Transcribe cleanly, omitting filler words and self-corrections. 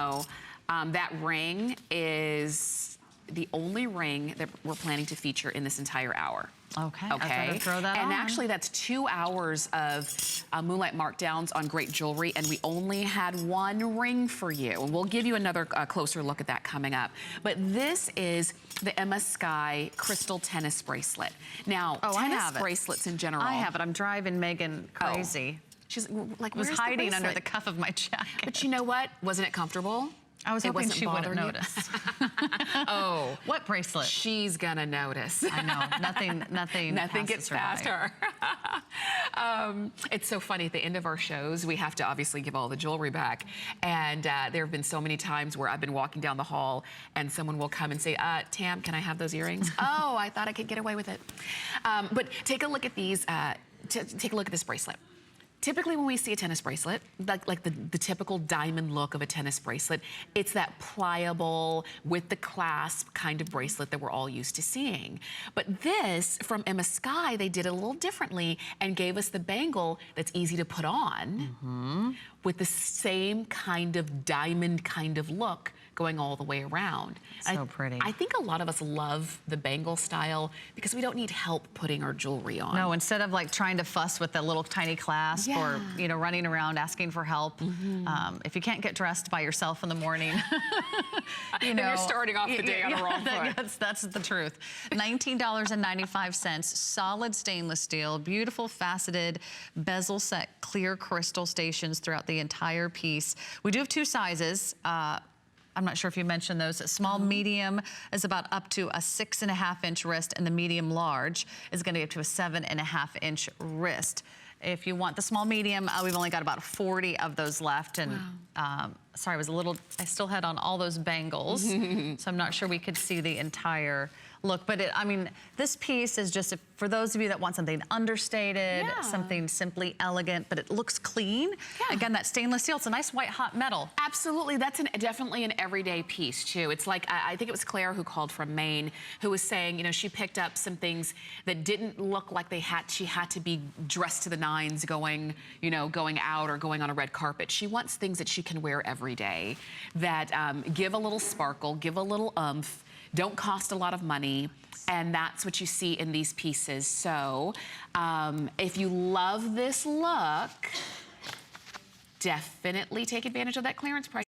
So, that ring is the only ring that we're planning to feature in this entire hour. Okay. Okay. Throw that and on. actually, that's 2 hours of moonlight markdowns on great jewelry, and we only had one ring for you. And we'll give you another closer look at that coming up. But this is the Emma Skye crystal tennis bracelet. Now, tennis bracelets in general. I have it. I'm driving Megan crazy. She's like, was hiding under the cuff of my jacket. But you know what? Wasn't it comfortable? I was hoping she wouldn't notice. Oh. What bracelet? She's gonna notice. I know. Nothing gets past her. It's so funny. At the end of our shows, we have to obviously give all the jewelry back. And there have been so many times where I've been walking down the hall and someone will come and say, Tam, can I have those earrings? Oh, I thought I could get away with it. But take a look at these, take a look at this bracelet. Typically when we see a tennis bracelet, like the typical diamond look of a tennis bracelet, it's that pliable with the clasp kind of bracelet that we're all used to seeing. But this, from Emma Skye, they did it a little differently and gave us the bangle that's easy to put on with the same kind of diamond kind of look going all the way around. So pretty. I think a lot of us love the bangle style because we don't need help putting our jewelry on. No, instead of like trying to fuss with the little tiny clasp or, you know, running around asking for help. If you can't get dressed by yourself in the morning, you know. You're starting off the day on the wrong foot. That's the truth. $19.95, solid stainless steel, beautiful faceted bezel set clear crystal stations throughout the entire piece. We do have 2 sizes. I'm not sure if you mentioned those. A small medium is about up to a 6.5-inch wrist, and the medium large is going to get to a 7.5-inch wrist. If you want the small medium, we've only got about 40 of those left. And sorry, I still had on all those bangles, so I'm not sure we could see the entire look. But I mean, this piece is just, for those of you that want something understated, something simply elegant, but it looks clean. Again, that stainless steel, it's a nice white hot metal. Absolutely, that's definitely an everyday piece too. It's like, I think it was Claire who called from Maine, who was saying, you know, she picked up some things that didn't look like she had to be dressed to the nines going out or going on a red carpet. She wants things that she can wear every day that give a little sparkle, give a little oomph, don't cost a lot of money, and that's what you see in these pieces. So if you love this look, definitely take advantage of that clearance price.